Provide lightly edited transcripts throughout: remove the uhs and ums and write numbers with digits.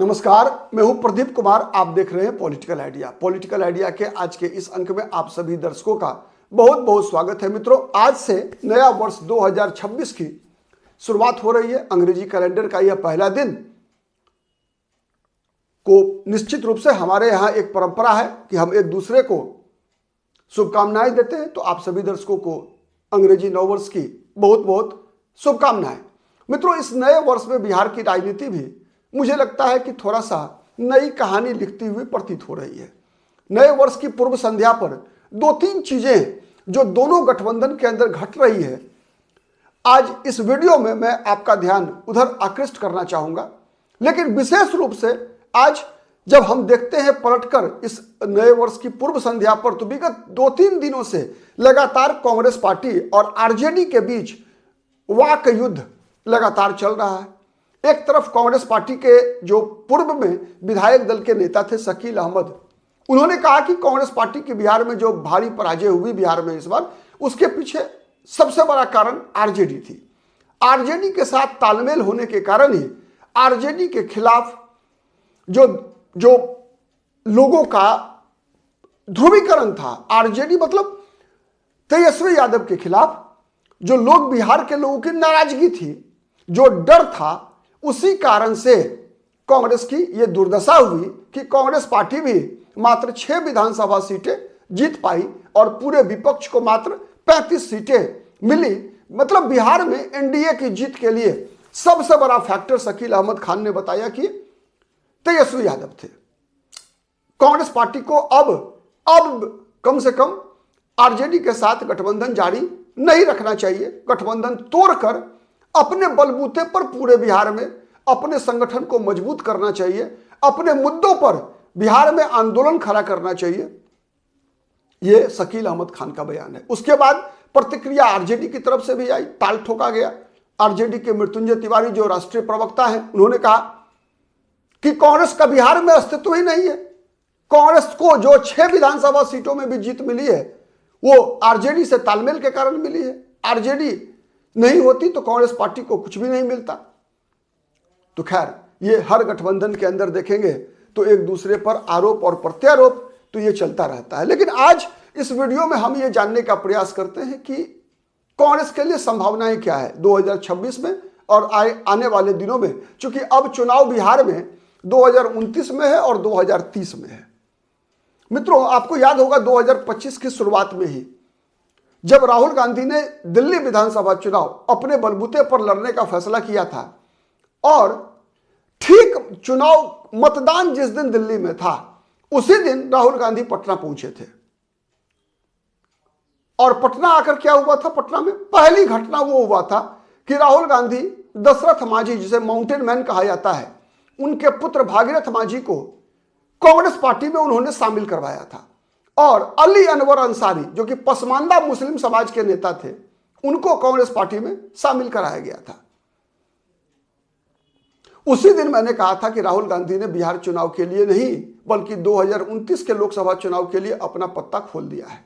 नमस्कार, मैं हूं प्रदीप कुमार। आप देख रहे हैं पॉलिटिकल आइडिया। पॉलिटिकल आइडिया के आज के इस अंक में आप सभी दर्शकों का बहुत बहुत स्वागत है। मित्रों, आज से नया वर्ष 2026 की शुरुआत हो रही है। अंग्रेजी कैलेंडर का यह पहला दिन को निश्चित रूप से हमारे यहाँ एक परंपरा है कि हम एक दूसरे को शुभकामनाएं देते हैं। तो आप सभी दर्शकों को अंग्रेजी नववर्ष की बहुत बहुत शुभकामनाएं। मित्रों, इस नए वर्ष में बिहार की राजनीति भी मुझे लगता है कि थोड़ा सा नई कहानी लिखती हुई प्रतीत हो रही है। नए वर्ष की पूर्व संध्या पर दो तीन चीजें जो दोनों गठबंधन के अंदर घट रही है, आज इस वीडियो में मैं आपका ध्यान उधर आकृष्ट करना चाहूंगा। लेकिन विशेष रूप से आज जब हम देखते हैं पलटकर इस नए वर्ष की पूर्व संध्या पर, तो विगत 2-3 दिनों से लगातार कांग्रेस पार्टी और आरजेडी के बीच वाक युद्ध लगातार चल रहा है। एक तरफ कांग्रेस पार्टी के जो पूर्व में विधायक दल के नेता थे शकील अहमद, उन्होंने कहा कि कांग्रेस पार्टी की बिहार में जो भारी पराजय हुई बिहार में इस बार, उसके पीछे सबसे बड़ा कारण आरजेडी थी। आरजेडी के साथ तालमेल होने के कारण ही आरजेडी के खिलाफ जो लोगों का ध्रुवीकरण था, आरजेडी मतलब तेजस्वी यादव के खिलाफ जो लोग, बिहार के लोगों की नाराजगी थी, जो डर था, उसी कारण से कांग्रेस की यह दुर्दशा हुई कि कांग्रेस पार्टी भी मात्र 6 विधानसभा सीटें जीत पाई और पूरे विपक्ष को मात्र 35 सीटें मिली। मतलब बिहार में एनडीए की जीत के लिए सबसे बड़ा फैक्टर शकील अहमद खान ने बताया कि तेजस्वी यादव थे। कांग्रेस पार्टी को अब कम से कम आरजेडी के साथ गठबंधन जारी नहीं रखना चाहिए। गठबंधन तोड़कर अपने बलबूते पर पूरे बिहार में अपने संगठन को मजबूत करना चाहिए। अपने मुद्दों पर बिहार में आंदोलन खड़ा करना चाहिए। यह शकील अहमद खान का बयान है। उसके बाद प्रतिक्रिया आरजेडी की तरफ से भी आई, ताल ठोका गया। आरजेडी के मृत्युंजय तिवारी जो राष्ट्रीय प्रवक्ता हैं, उन्होंने कहा कि कांग्रेस का बिहार में अस्तित्व ही नहीं है। कांग्रेस को जो 6 विधानसभा सीटों में भी जीत मिली है, वो आरजेडी से तालमेल के कारण मिली है। आरजेडी नहीं होती तो कांग्रेस पार्टी को कुछ भी नहीं मिलता। तो खैर, ये हर गठबंधन के अंदर देखेंगे तो एक दूसरे पर आरोप और प्रत्यारोप तो ये चलता रहता है। लेकिन आज इस वीडियो में हम ये जानने का प्रयास करते हैं कि कांग्रेस के लिए संभावनाएं क्या है 2026 में और आने वाले दिनों में, क्योंकि अब चुनाव बिहार में 2029 में है और 2030 में है। मित्रों, आपको याद होगा 2025 की शुरुआत में ही जब राहुल गांधी ने दिल्ली विधानसभा चुनाव अपने बलबूते पर लड़ने का फैसला किया था, और ठीक चुनाव मतदान जिस दिन दिल्ली में था, उसी दिन राहुल गांधी पटना पहुंचे थे। और पटना आकर क्या हुआ था? पटना में पहली घटना वो हुआ था कि राहुल गांधी दशरथ मांझी, जिसे माउंटेन मैन कहा जाता है, उनके पुत्र भागीरथ मांझी को कांग्रेस पार्टी में उन्होंने शामिल करवाया था। और अली अनवर अंसारी, जो कि पसमानदा मुस्लिम समाज के नेता थे, उनको कांग्रेस पार्टी में शामिल कराया गया था। उसी दिन मैंने कहा था कि राहुल गांधी ने बिहार चुनाव के लिए नहीं, बल्कि 2029 के लोकसभा चुनाव के लिए अपना पत्ता खोल दिया है।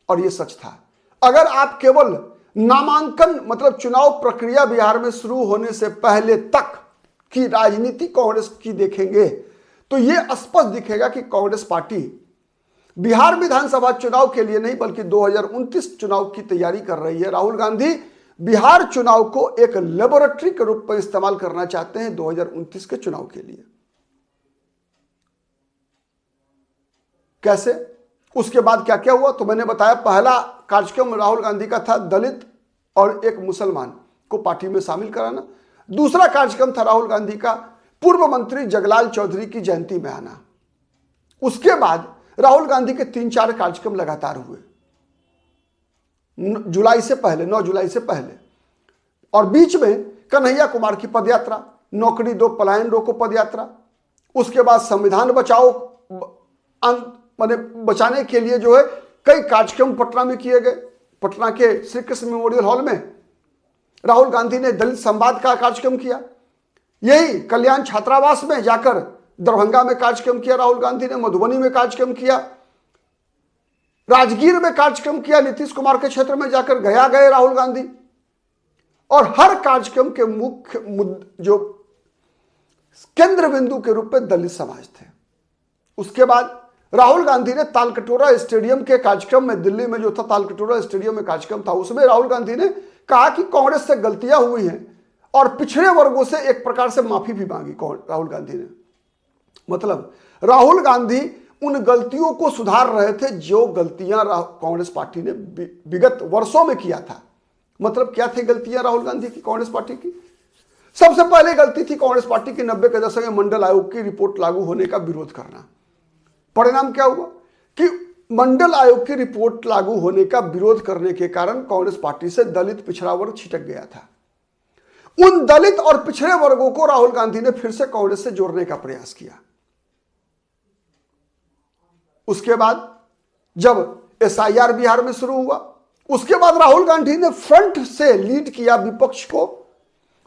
और यह सच था। अगर आप केवल नामांकन मतलब चुनाव प्रक्रिया बिहार में शुरू होने से पहले तक की राजनीति कांग्रेस की देखेंगे तो यह स्पष्ट दिखेगा कि कांग्रेस पार्टी बिहार विधानसभा चुनाव के लिए नहीं, बल्कि 2029 चुनाव की तैयारी कर रही है। राहुल गांधी बिहार चुनाव को एक लेबोरेटरी के रूप में इस्तेमाल करना चाहते हैं 2029 के चुनाव के लिए। कैसे? उसके बाद क्या क्या हुआ तो मैंने बताया। पहला कार्यक्रम राहुल गांधी का था दलित और एक मुसलमान को पार्टी में शामिल कराना। दूसरा कार्यक्रम था राहुल गांधी का पूर्व मंत्री जगलाल चौधरी की जयंती में आना। उसके बाद राहुल गांधी के 3-4 कार्यक्रम लगातार हुए 9 जुलाई से पहले, और बीच में कन्हैया कुमार की पदयात्रा, नौकरी दो पलायन रोको पदयात्रा। उसके बाद संविधान बचाओ माने बचाने के लिए जो है कई कार्यक्रम पटना में किए गए। पटना के श्री कृष्ण मेमोरियल हॉल में राहुल गांधी ने दलित संवाद का कार्यक्रम किया। यही कल्याण छात्रावास में जाकर दरभंगा में कार्यक्रम किया राहुल गांधी ने, मधुबनी में कार्यक्रम किया, राजगीर में कार्यक्रम किया, नीतीश कुमार के क्षेत्र में जाकर गया गए राहुल गांधी। और हर कार्यक्रम के मुख्य जो केंद्र बिंदु के रूप में दलित समाज थे। उसके बाद राहुल गांधी ने तालकटोरा स्टेडियम के कार्यक्रम में, दिल्ली में जो था तालकटोरा स्टेडियम में कार्यक्रम था, उसमें राहुल गांधी ने कहा कि कांग्रेस से गलतियां हुई हैं और पिछड़े वर्गों से एक प्रकार से माफी भी मांगी राहुल गांधी ने। मतलब राहुल गांधी उन गलतियों को सुधार रहे थे जो गलतियां कांग्रेस पार्टी ने विगत वर्षों में किया था। मतलब क्या थी गलतियां राहुल गांधी की, कांग्रेस पार्टी की? सबसे पहले गलती थी कांग्रेस पार्टी की 90 के दशक में मंडल आयोग की रिपोर्ट लागू होने का विरोध करना। परिणाम क्या हुआ कि मंडल आयोग की रिपोर्ट लागू होने का विरोध करने के कारण कांग्रेस पार्टी से दलित पिछड़ा वर्ग छिटक गया था। उन दलित और पिछड़े वर्गों को राहुल गांधी ने फिर से कांग्रेस से जोड़ने का प्रयास किया। उसके बाद जब SIR बिहार में शुरू हुआ, उसके बाद राहुल गांधी ने फ्रंट से लीड किया विपक्ष को,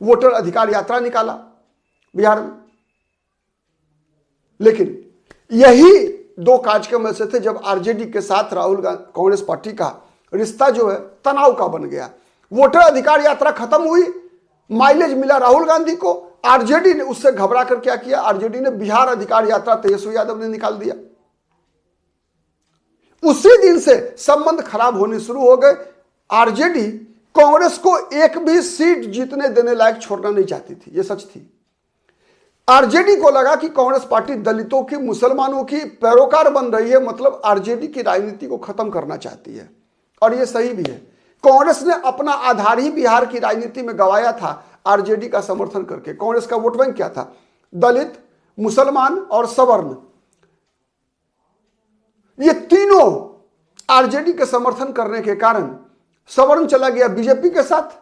वोटर अधिकार यात्रा निकाला बिहार में। लेकिन यही दो कार्यक्रम ऐसे थे जब आरजेडी के साथ राहुल गांधी कांग्रेस पार्टी का रिश्ता जो है तनाव का बन गया। वोटर अधिकार यात्रा खत्म हुई, माइलेज मिला राहुल गांधी को, आरजेडी ने उससे घबरा कर क्या किया, आरजेडी ने बिहार अधिकार यात्रा तेजस्वी यादव ने निकाल दिया। उसी दिन से संबंध खराब होने शुरू हो गए। आरजेडी कांग्रेस को एक भी सीट जीतने देने लायक छोड़ना नहीं चाहती थी, यह सच थी। आरजेडी को लगा कि कांग्रेस पार्टी दलितों की, मुसलमानों की पैरोकार बन रही है, मतलब आरजेडी की राजनीति को खत्म करना चाहती है। और यह सही भी है। कांग्रेस ने अपना आधार ही बिहार की राजनीति में गंवाया था आरजेडी का समर्थन करके। कांग्रेस का वोट बैंक क्या था? दलित, मुसलमान और सवर्ण। ये तीनों आरजेडी के समर्थन करने के कारण सवर्ण चला गया बीजेपी के साथ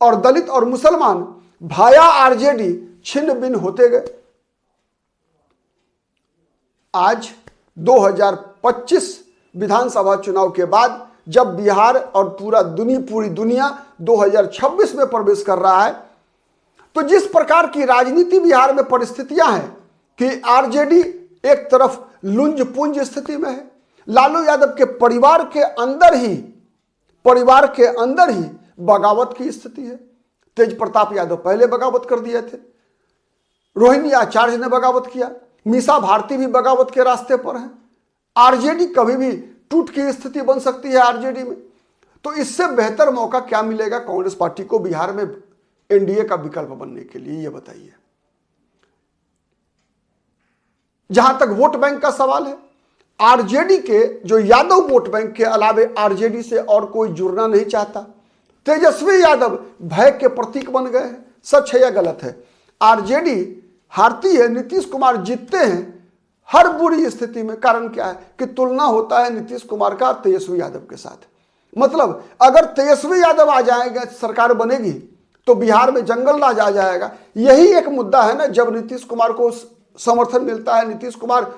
और दलित और मुसलमान भाया आरजेडी छिन्न भिन्न होते गए। आज 2025 विधानसभा चुनाव के बाद जब बिहार और पूरी दुनिया 2026 में प्रवेश कर रहा है, तो जिस प्रकार की राजनीति बिहार में परिस्थितियां हैं कि आरजेडी एक तरफ लुंज पुंज स्थिति में है, लालू यादव के परिवार के अंदर ही बगावत की स्थिति है। तेज प्रताप यादव पहले बगावत कर दिए थे, रोहिणी आचार्य ने बगावत किया, मीसा भारती भी बगावत के रास्ते पर है। आरजेडी कभी भी टूट की स्थिति बन सकती है आरजेडी में। तो इससे बेहतर मौका क्या मिलेगा कांग्रेस पार्टी को बिहार में एनडीए का विकल्प बनने के लिए, ये बताइए। जहां तक वोट बैंक का सवाल है, आरजेडी के जो यादव वोट बैंक के अलावे आरजेडी से और कोई जुड़ना नहीं चाहता। तेजस्वी यादव भय के प्रतीक बन गए हैं। सच है या गलत है? आरजेडी हारती है, नीतीश कुमार जीतते हैं हर बुरी स्थिति में। कारण क्या है कि तुलना होता है नीतीश कुमार का तेजस्वी यादव के साथ। मतलब अगर तेजस्वी यादव आ जाएंगे, सरकार बनेगी, तो बिहार में जंगल राज आ जाएगा। यही एक मुद्दा है ना, जब नीतीश कुमार को समर्थन मिलता है, नीतीश कुमार,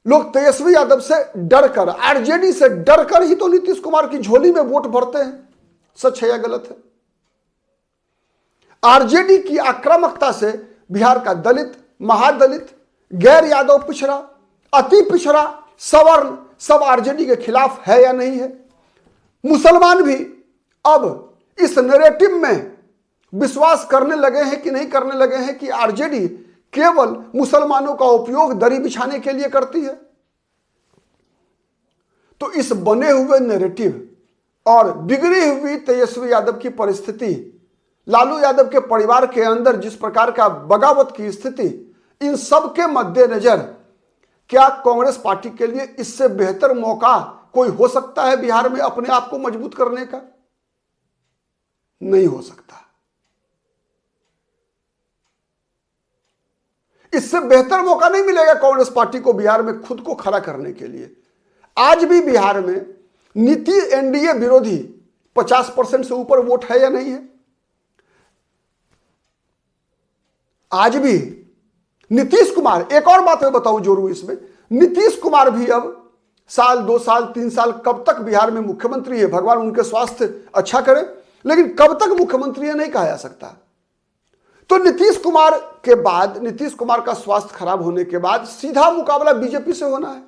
लोग तेजस्वी यादव से डरकर, आरजेडी से डरकर ही तो नीतीश कुमार की झोली में वोट भरते हैं। सच है या गलत है? आरजेडी की आक्रामकता से बिहार का दलित, महादलित, गैर यादव पिछड़ा, अति पिछड़ा, सवर्ण सब आरजेडी के खिलाफ है या नहीं है? मुसलमान भी अब इस नैरेटिव में विश्वास करने लगे हैं कि नहीं करने लगे हैं कि आरजेडी केवल मुसलमानों का उपयोग दरी बिछाने के लिए करती है। तो इस बने हुए नैरेटिव और बिगड़ी हुई तेजस्वी यादव की परिस्थिति, लालू यादव के परिवार के अंदर जिस प्रकार का बगावत की स्थिति, इन सब के मद्देनजर क्या कांग्रेस पार्टी के लिए इससे बेहतर मौका कोई हो सकता है बिहार में अपने आप को मजबूत करने का? नहीं हो सकता। इससे बेहतर मौका नहीं मिलेगा कांग्रेस पार्टी को बिहार में खुद को खड़ा करने के लिए। आज भी बिहार में नीति एनडीए विरोधी 50% से ऊपर वोट है या नहीं है? आज भी नीतीश कुमार, एक और बात मैं बताऊं जोरू इसमें, नीतीश कुमार भी अब साल, 2 साल, 3 साल कब तक बिहार में मुख्यमंत्री है, भगवान उनके स्वास्थ्य अच्छा करे, लेकिन कब तक मुख्यमंत्री है नहीं कहा जा सकता। तो नीतीश कुमार के बाद, नीतीश कुमार का स्वास्थ्य खराब होने के बाद सीधा मुकाबला बीजेपी से होना है।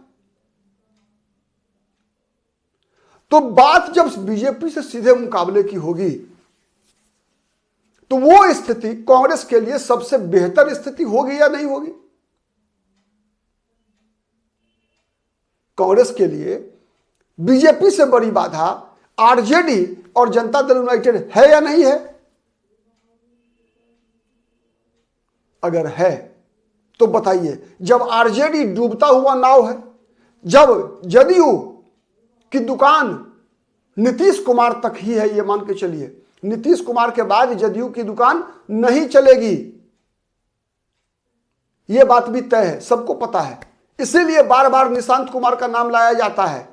तो बात जब बीजेपी से सीधे मुकाबले की होगी, तो वो स्थिति कांग्रेस के लिए सबसे बेहतर स्थिति होगी या नहीं होगी? कांग्रेस के लिए बीजेपी से बड़ी बाधा आरजेडी और जनता दल यूनाइटेड है या नहीं है? अगर है तो बताइए, जब आरजेडी डूबता हुआ नाव है, जब जदयू की दुकान नीतीश कुमार तक ही है, ये मान के चलिए, नीतीश कुमार के बाद जदयू की दुकान नहीं चलेगी, यह बात भी तय है, सबको पता है। इसीलिए बार बार निशांत कुमार का नाम लाया जाता है।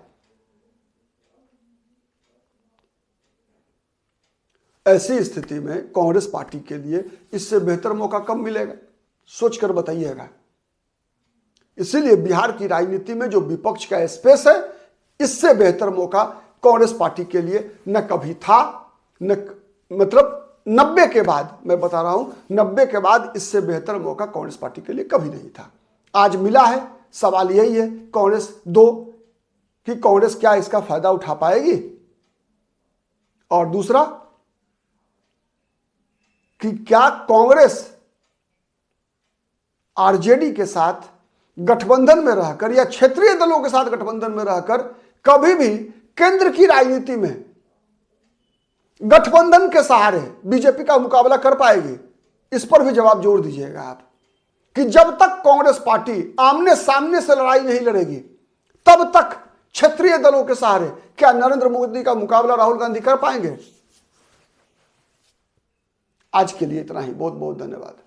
ऐसी स्थिति में कांग्रेस पार्टी के लिए इससे बेहतर मौका कब मिलेगा, सोचकर बताइएगा। इसीलिए बिहार की राजनीति में जो विपक्ष का स्पेस है, इससे बेहतर मौका कांग्रेस पार्टी के लिए न कभी था, न मतलब 90 के बाद, मैं बता रहा हूं 90 के बाद इससे बेहतर मौका कांग्रेस पार्टी के लिए कभी नहीं था। आज मिला है। सवाल यही है कांग्रेस कि कांग्रेस क्या इसका फायदा उठा पाएगी, और दूसरा कि क्या कांग्रेस आरजेडी के साथ गठबंधन में रहकर या क्षेत्रीय दलों के साथ गठबंधन में रहकर कभी भी केंद्र की राजनीति में गठबंधन के सहारे बीजेपी का मुकाबला कर पाएगी? इस पर भी जवाब जोर दीजिएगा आप, कि जब तक कांग्रेस पार्टी आमने सामने से लड़ाई नहीं लड़ेगी, तब तक क्षेत्रीय दलों के सहारे क्या नरेंद्र मोदी का मुकाबला राहुल गांधी कर पाएंगे? आज के लिए इतना ही। बहुत बहुत धन्यवाद।